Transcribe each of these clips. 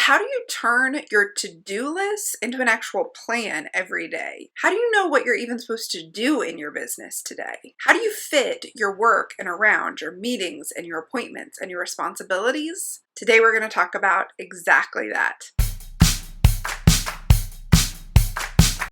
How do you turn your to-do list into an actual plan every day? How do you know what you're even supposed to do in your business today? How do you fit your work and around your meetings and your appointments and your responsibilities? Today we're going to talk about exactly that.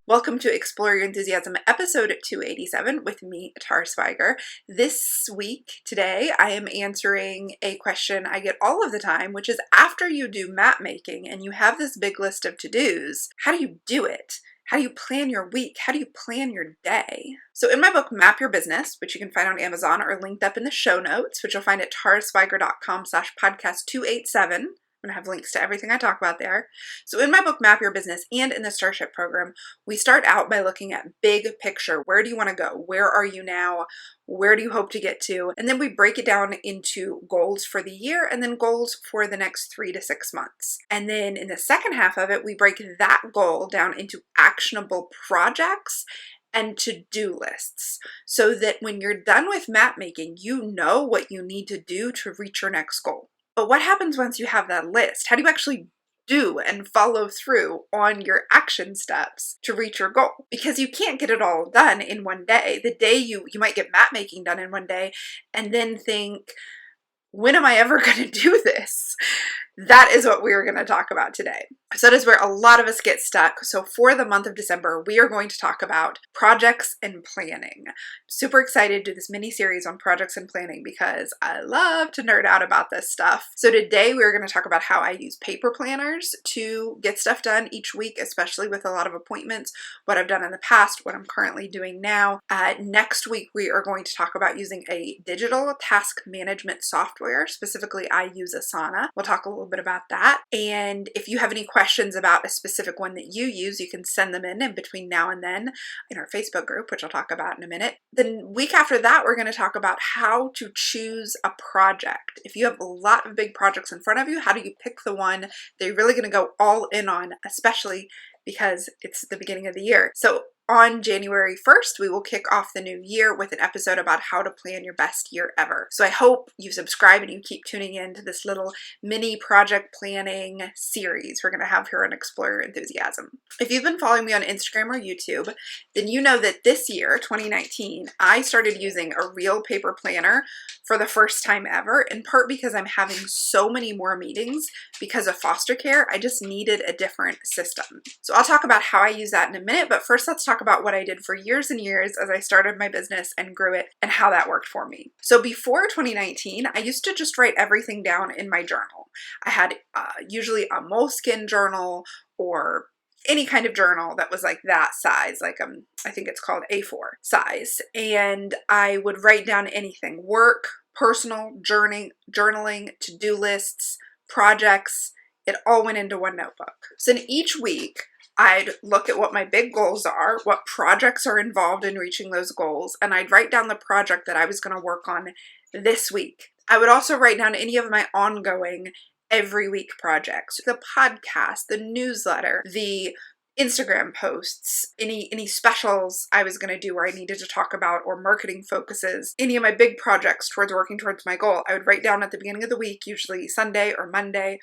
Welcome to Explore Your Enthusiasm, episode 287 with me, Tara Swigger. This week, today, I am answering a question I get all of the time, which is after you do map making and you have this big list of to-dos, how do you do it? How do you plan your week? How do you plan your day? So in my book, Map Your Business, which you can find on Amazon or linked up in the show notes, which you'll find at taraswiger.com/podcast287, I'm going to have links to everything I talk about there. So in my book, Map Your Business, and in the Starship Program, we start out by looking at big picture. Where do you want to go? Where are you now? Where do you hope to get to? And then we break it down into goals for the year and then goals for the next 3 to 6 months. And then in the second half of it, we break that goal down into actionable projects and to-do lists so that when you're done with map making, you know what you need to do to reach your next goal. But what happens once you have that list? How do you actually do and follow through on your action steps to reach your goal? Because you can't get it all done in one day. The day you might get map making done in one day and then think, when am I ever going to do this? That is what we're going to talk about today. So that is where a lot of us get stuck. So for the month of December, we are going to talk about projects and planning. Super excited to do this mini series on projects and planning because I love to nerd out about this stuff. So today we're going to talk about how I use paper planners to get stuff done each week, especially with a lot of appointments, what I've done in the past, what I'm currently doing now. Next week, we are going to talk about using a digital task management software. Specifically, I use Asana. We'll talk a little bit about that. And if you have any questions about a specific one that you use, you can send them in between now and then in our Facebook group, which I'll talk about in a minute. The week after that, we're going to talk about how to choose a project. If you have a lot of big projects in front of you, how do you pick the one that you're really going to go all in on, especially because it's the beginning of the year. So on January 1st, we will kick off the new year with an episode about how to plan your best year ever. So I hope you subscribe and you keep tuning in to this little mini project planning series we're going to have here on Explore Your Enthusiasm. If you've been following me on Instagram or YouTube, then you know that this year, 2019, I started using a real paper planner for the first time ever, in part because I'm having so many more meetings because of foster care. I just needed a different system. So I'll talk about how I use that in a minute, but first let's talk about what I did for years and years as I started my business and grew it and how that worked for me. So before 2019, I used to just write everything down in my journal. I had usually a Moleskine journal or any kind of journal that was like that size, like I think it's called A4 size. And I would write down anything, work, personal, journaling, to-do lists, projects. It all went into one notebook. So in each week, I'd look at what my big goals are, what projects are involved in reaching those goals, and I'd write down the project that I was going to work on this week. I would also write down any of my ongoing every week projects, the podcast, the newsletter, the Instagram posts, any specials I was going to do where I needed to talk about or marketing focuses, any of my big projects towards working towards my goal. I would write down at the beginning of the week, usually Sunday or Monday,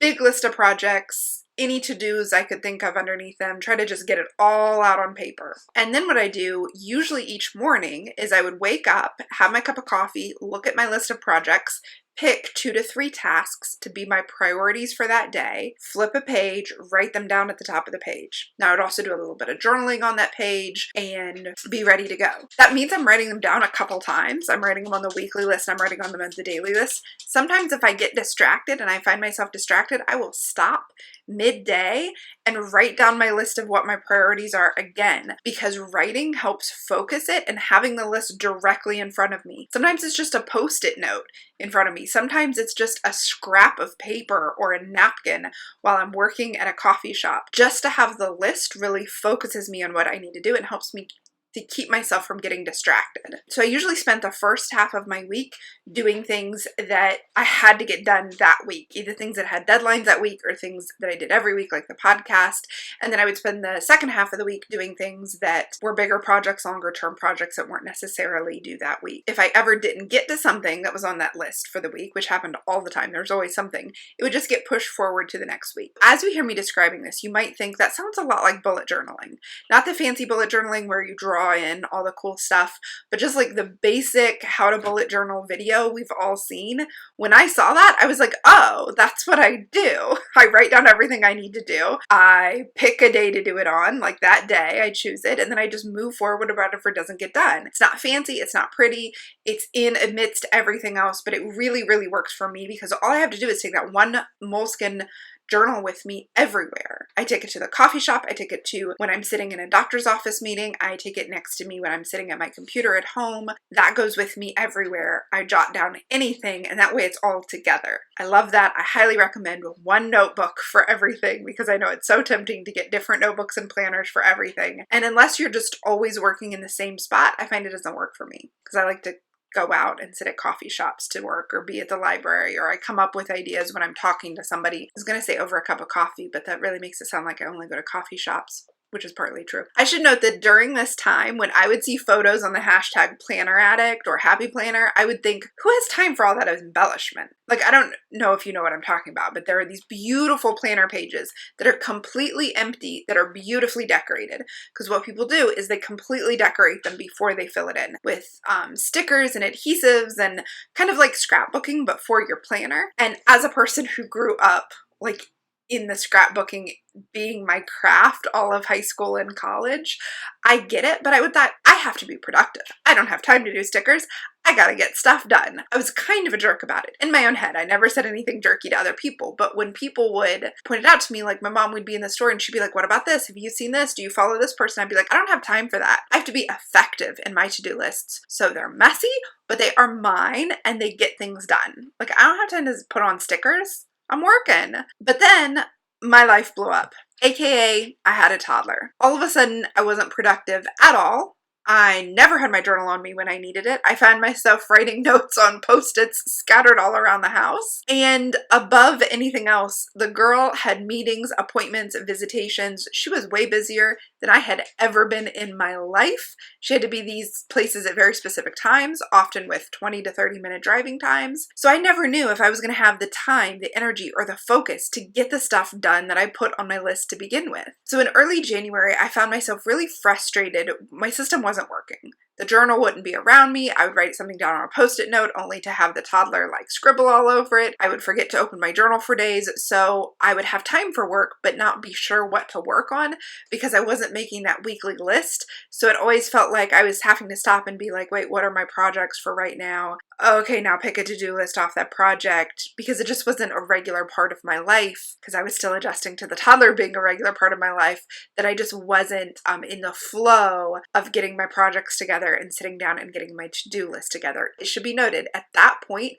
big list of projects, any to-dos I could think of underneath them, try to just get it all out on paper. And then what I do, usually each morning, is I would wake up, have my cup of coffee, look at my list of projects, pick 2 to 3 tasks to be my priorities for that day, flip a page, write them down at the top of the page. Now I would also do a little bit of journaling on that page and be ready to go. That means I'm writing them down a couple times. I'm writing them on the weekly list, I'm writing on them on the daily list. Sometimes if I get distracted and I find myself distracted, I will stop midday and write down my list of what my priorities are again, because writing helps focus it and having the list directly in front of me. Sometimes it's just a post-it note in front of me. Sometimes it's just a scrap of paper or a napkin while I'm working at a coffee shop. Just to have the list really focuses me on what I need to do and helps me to keep myself from getting distracted. So I usually spent the first half of my week doing things that I had to get done that week, either things that had deadlines that week or things that I did every week, like the podcast. And then I would spend the second half of the week doing things that were bigger projects, longer term projects that weren't necessarily due that week. If I ever didn't get to something that was on that list for the week, which happened all the time, there's always something, it would just get pushed forward to the next week. As you hear me describing this, you might think that sounds a lot like bullet journaling. Not the fancy bullet journaling where you draw in all the cool stuff, but just like the basic how to bullet journal video we've all seen. When I saw that, I was like, oh, that's what I do. I write down everything I need to do. I pick a day to do it on, like that day, I choose it, and then I just move forward about it if it doesn't get done. It's not fancy, it's not pretty, it's in amidst everything else, but it really, really works for me because all I have to do is take that one Moleskine journal with me everywhere. I take it to the coffee shop. I take it to when I'm sitting in a doctor's office meeting. I take it next to me when I'm sitting at my computer at home. That goes with me everywhere. I jot down anything, and that way it's all together. I love that. I highly recommend one notebook for everything because I know it's so tempting to get different notebooks and planners for everything. And unless you're just always working in the same spot, I find it doesn't work for me because I like to go out and sit at coffee shops to work or be at the library, or I come up with ideas when I'm talking to somebody. I was going to say over a cup of coffee, but that really makes it sound like I only go to coffee shops, which is partly true. I should note that during this time, when I would see photos on the hashtag planner addict or happy planner, I would think, who has time for all that embellishment? Like, I don't know if you know what I'm talking about, but there are these beautiful planner pages that are completely empty, that are beautifully decorated. Because what people do is they completely decorate them before they fill it in with stickers and adhesives and kind of like scrapbooking, but for your planner. And as a person who grew up like in the scrapbooking being my craft all of high school and college, I get it, but I thought, I have to be productive. I don't have time to do stickers. I gotta get stuff done. I was kind of a jerk about it in my own head. I never said anything jerky to other people, but when people would point it out to me, like my mom would be in the store and she'd be like, what about this? Have you seen this? Do you follow this person? I'd be like, I don't have time for that. I have to be effective in my to-do lists. So they're messy, but they are mine and they get things done. Like, I don't have time to put on stickers. I'm working. But then my life blew up, aka I had a toddler. All of a sudden, I wasn't productive at all. I never had my journal on me when I needed it. I found myself writing notes on Post-its scattered all around the house. And above anything else, the girl had meetings, appointments, visitations. She was way busier than I had ever been in my life. She had to be these places at very specific times, often with 20 to 30 minute driving times. So I never knew if I was going to have the time, the energy, or the focus to get the stuff done that I put on my list to begin with. So in early January, I found myself really frustrated. My system wasn't working. The journal wouldn't be around me. I would write something down on a Post-it note only to have the toddler like scribble all over it. I would forget to open my journal for days. So I would have time for work, but not be sure what to work on because I wasn't making that weekly list. So it always felt like I was having to stop and be like, wait, what are my projects for right now? Okay, now pick a to-do list off that project, because it just wasn't a regular part of my life because I was still adjusting to the toddler being a regular part of my life, that I just wasn't in the flow of getting my projects together and sitting down and getting my to-do list together. It should be noted, at that point,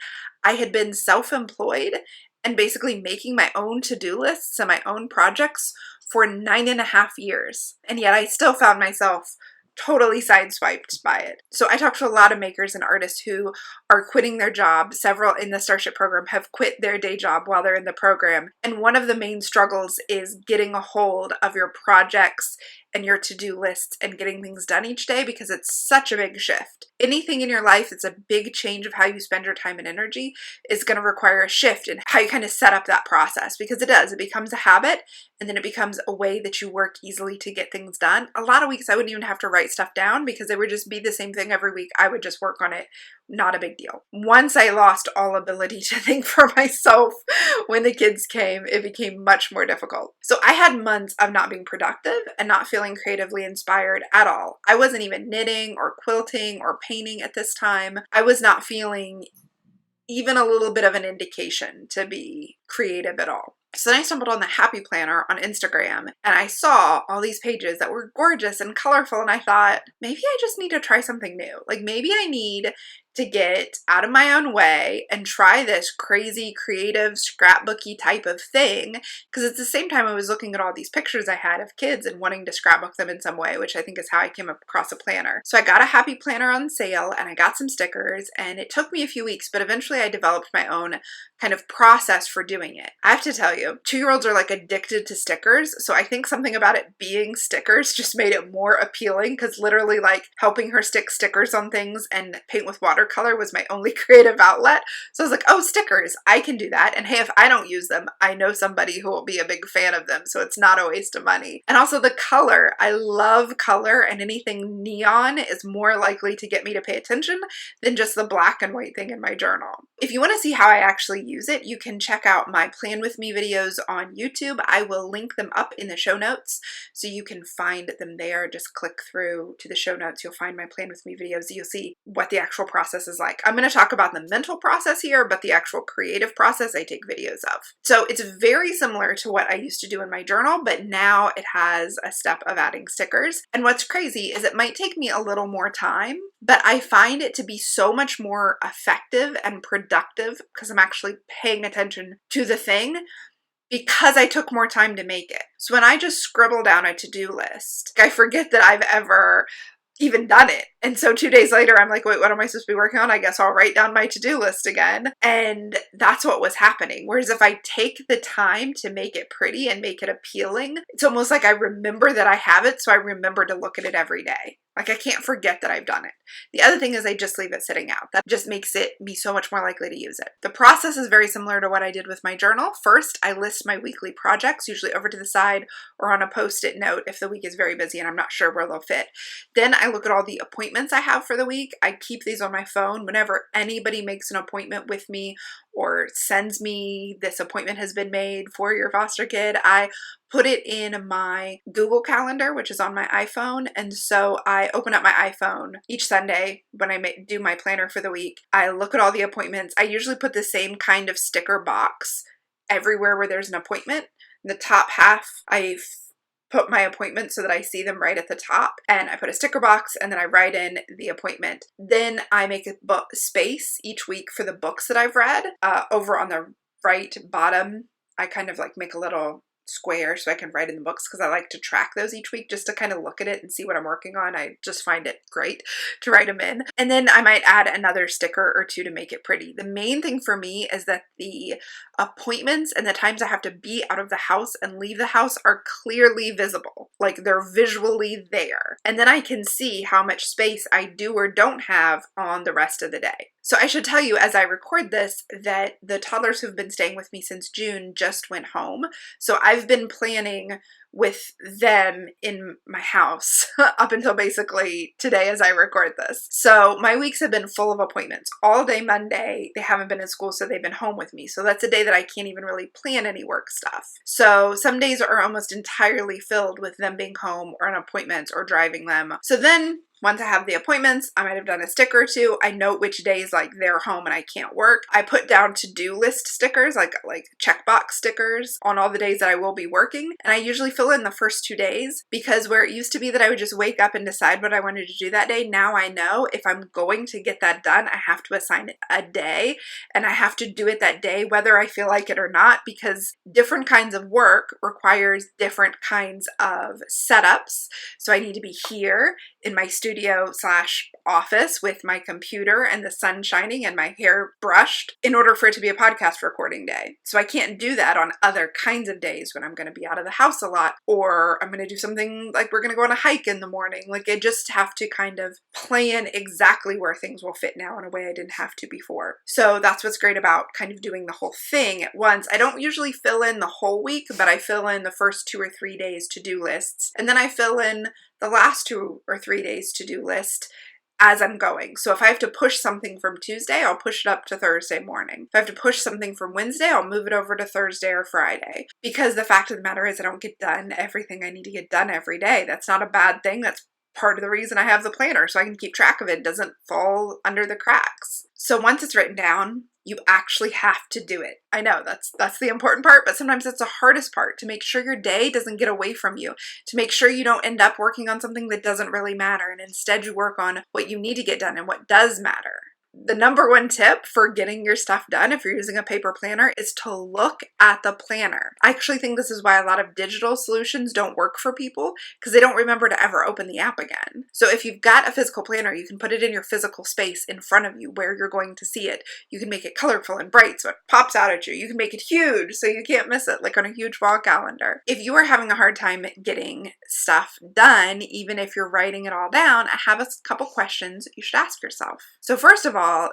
I had been self-employed and basically making my own to-do lists and my own projects for 9.5 years. And yet I still found myself totally sideswiped by it. So I talked to a lot of makers and artists who are quitting their job. Several in the Starship Program have quit their day job while they're in the program. And one of the main struggles is getting a hold of your projects and your to-do lists and getting things done each day, because it's such a big shift. Anything in your life that's a big change of how you spend your time and energy is going to require a shift in how you kind of set up that process, because it does. It becomes a habit, and then it becomes a way that you work easily to get things done. A lot of weeks I wouldn't even have to write stuff down because it would just be the same thing every week. I would just work on it. Not a big deal. Once I lost all ability to think for myself when the kids came, it became much more difficult. So I had months of not being productive and not feeling creatively inspired at all. I wasn't even knitting or quilting or painting at this time. I was not feeling even a little bit of an indication to be creative at all. So then I stumbled on the Happy Planner on Instagram, and I saw all these pages that were gorgeous and colorful, and I thought, maybe I just need to try something new. Like, maybe I need to get out of my own way and try this crazy, creative, scrapbooky type of thing, because at the same time I was looking at all these pictures I had of kids and wanting to scrapbook them in some way, which I think is how I came across a planner. So I got a happy planner on sale and I got some stickers, and it took me a few weeks, but eventually I developed my own kind of process for doing it. I have to tell you, 2-year-olds are like addicted to stickers, so I think something about it being stickers just made it more appealing, because literally like helping her stick stickers on things and paint with watercolor was my only creative outlet. So I was like, oh, stickers, I can do that. And hey, if I don't use them, I know somebody who will be a big fan of them, so it's not a waste of money. And also the color, I love color, and anything neon is more likely to get me to pay attention than just the black and white thing in my journal. If you want to see how I actually use it, you can check out my Plan With Me videos on YouTube. I will link them up in the show notes so you can find them there. Just click through to the show notes. You'll find my Plan With Me videos. You'll see what the actual process is like. I'm going to talk about the mental process here, but the actual creative process I take videos of. So it's very similar to what I used to do in my journal, but now it has a step of adding stickers. And what's crazy is it might take me a little more time, but I find it to be so much more effective and productive because I'm actually paying attention to the thing, because I took more time to make it. So when I just scribble down a to-do list, I forget that I've ever even done it. And so 2 days later, I'm like, wait, what am I supposed to be working on? I guess I'll write down my to-do list again. And that's what was happening. Whereas if I take the time to make it pretty and make it appealing, it's almost like I remember that I have it, so I remember to look at it every day. Like I can't forget that I've done it. The other thing is I just leave it sitting out. That just makes it me so much more likely to use it. The process is very similar to what I did with my journal. First, I list my weekly projects, usually over to the side or on a post-it note if the week is very busy and I'm not sure where they'll fit. Then I look at all the appointments I have for the week. I keep these on my phone. Whenever anybody makes an appointment with me or sends me, this appointment has been made for your foster kid, I put it in my Google Calendar, which is on my iPhone. And so I open up my iPhone each Sunday when I do my planner for the week. I look at all the appointments. I usually put the same kind of sticker box everywhere where there's an appointment. In the top half, I put my appointment so that I see them right at the top, and I put a sticker box and then I write in the appointment. Then I make a book space each week for the books that I've read. Over on the right bottom, I kind of like make a little square so I can write in the books, because I like to track those each week just to kind of look at it and see what I'm working on. I just find it great to write them in. And then I might add another sticker or two to make it pretty. The main thing for me is that the appointments and the times I have to be out of the house and leave the house are clearly visible. Like they're visually there. And then I can see how much space I do or don't have on the rest of the day. So I should tell you as I record this that the toddlers who've been staying with me since June just went home. So I've been planning with them in my house up until basically today as I record this. So my weeks have been full of appointments. All day Monday, they haven't been in school, so they've been home with me. So that's a day that I can't even really plan any work stuff. So some days are almost entirely filled with them being home or on appointments or driving them. So then once I have the appointments, I might have done a sticker or two. I note which days like they're home and I can't work. I put down to-do list stickers, like checkbox stickers on all the days that I will be working. And I usually fill in the first 2 days, because where it used to be that I would just wake up and decide what I wanted to do that day, now I know if I'm going to get that done, I have to assign it a day and I have to do it that day whether I feel like it or not, because different kinds of work requires different kinds of setups. So I need to be here in my studio / office with my computer and the sun shining and my hair brushed in order for it to be a podcast recording day. So I can't do that on other kinds of days when I'm going to be out of the house a lot, or I'm going to do something like we're going to go on a hike in the morning. Like I just have to kind of plan exactly where things will fit now in a way I didn't have to before. So that's what's great about kind of doing the whole thing at once. I don't usually fill in the whole week, but I fill in the first 2 or 3 days to-do lists, and then I fill in the last 2 or 3 days to-do list as I'm going. So if I have to push something from Tuesday, I'll push it up to Thursday morning. If I have to push something from Wednesday, I'll move it over to Thursday or Friday. Because the fact of the matter is I don't get done everything I need to get done every day. That's not a bad thing. That's part of the reason I have the planner, so I can keep track of it. It doesn't fall under the cracks. So once it's written down, you actually have to do it. I know that's the important part, but sometimes that's the hardest part, to make sure your day doesn't get away from you, to make sure you don't end up working on something that doesn't really matter, and instead you work on what you need to get done and what does matter. The number one tip for getting your stuff done if you're using a paper planner is to look at the planner. I actually think this is why a lot of digital solutions don't work for people, because they don't remember to ever open the app again. So if you've got a physical planner, you can put it in your physical space in front of you where you're going to see it. You can make it colorful and bright so it pops out at you. You can make it huge so you can't miss it, like on a huge wall calendar. If you are having a hard time getting stuff done, even if you're writing it all down, I have a couple questions you should ask yourself. So first of all,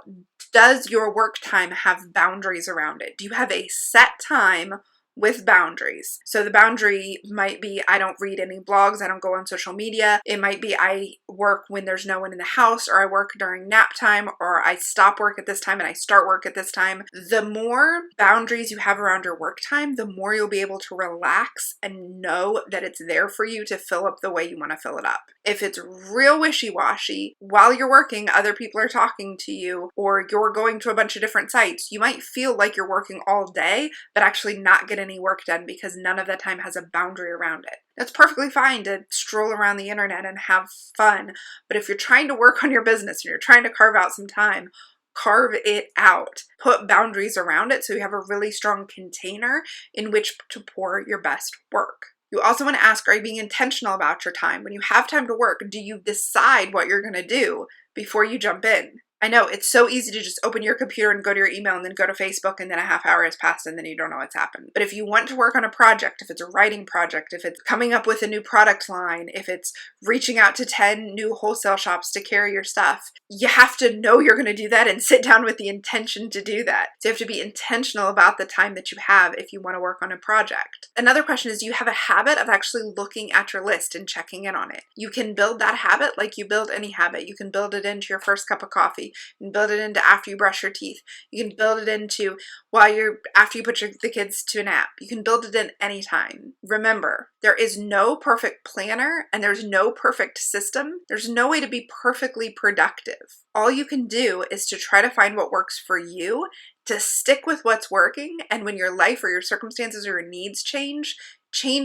does your work time have boundaries around it? Do you have a set time with boundaries? So the boundary might be, I don't read any blogs, I don't go on social media. It might be I work when there's no one in the house, or I work during nap time, or I stop work at this time and I start work at this time. The more boundaries you have around your work time, the more you'll be able to relax and know that it's there for you to fill up the way you want to fill it up. If it's real wishy-washy, while you're working, other people are talking to you, or you're going to a bunch of different sites, you might feel like you're working all day, but actually not get any work done because none of that time has a boundary around it. That's perfectly fine to stroll around the internet and have fun, but if you're trying to work on your business and you're trying to carve out some time, carve it out. Put boundaries around it so you have a really strong container in which to pour your best work. You also want to ask, are you being intentional about your time? When you have time to work, do you decide what you're going to do before you jump in? I know it's so easy to just open your computer and go to your email and then go to Facebook, and then a half hour has passed and then you don't know what's happened. But if you want to work on a project, if it's a writing project, if it's coming up with a new product line, if it's reaching out to 10 new wholesale shops to carry your stuff, you have to know you're going to do that and sit down with the intention to do that. So you have to be intentional about the time that you have if you want to work on a project. Another question is, do you have a habit of actually looking at your list and checking in on it? You can build that habit like you build any habit. You can build it into your first cup of coffee. You can build it into after you brush your teeth. You can build it into after you put the kids to a nap. You can build it in any time. Remember, there is no perfect planner and there's no perfect system. There's no way to be perfectly productive. All you can do is to try to find what works for you, to stick with what's working, and when your life or your circumstances or your needs change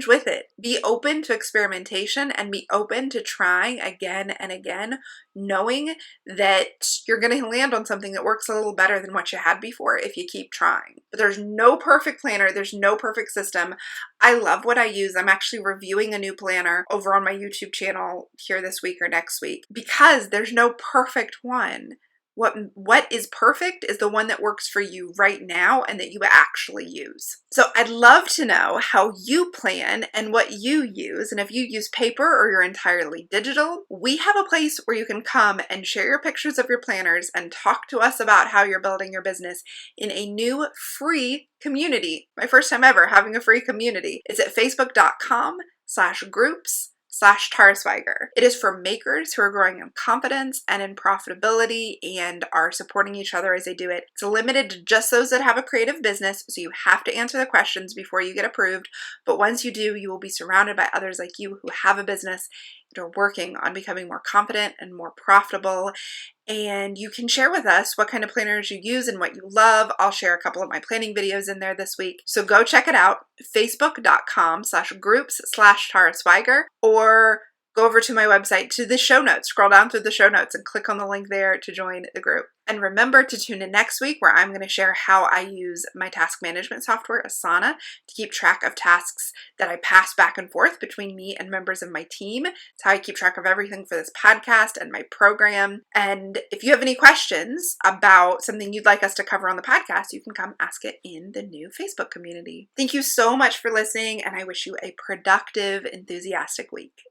with it. Be open to experimentation and be open to trying again and again, knowing that you're going to land on something that works a little better than what you had before if you keep trying. But there's no perfect planner. There's no perfect system. I love what I use. I'm actually reviewing a new planner over on my YouTube channel here this week or next week because there's no perfect one. What is perfect is the one that works for you right now and that you actually use. So I'd love to know how you plan and what you use. And if you use paper or you're entirely digital, we have a place where you can come and share your pictures of your planners and talk to us about how you're building your business in a new free community. My first time ever having a free community. It's at facebook.com/groups/Tarsweiger. It is for makers who are growing in confidence and in profitability and are supporting each other as they do it. It's limited to just those that have a creative business, so you have to answer the questions before you get approved. But once you do, you will be surrounded by others like you who have a business and are working on becoming more confident and more profitable. And you can share with us what kind of planners you use and what you love. I'll share a couple of my planning videos in there this week. So go check it out, facebook.com/groups/Tarsweiger, or go over to my website to the show notes, scroll down through the show notes and click on the link there to join the group. And remember to tune in next week where I'm going to share how I use my task management software, Asana, to keep track of tasks that I pass back and forth between me and members of my team. It's how I keep track of everything for this podcast and my program. And if you have any questions about something you'd like us to cover on the podcast, you can come ask it in the new Facebook community. Thank you so much for listening, and I wish you a productive, enthusiastic week.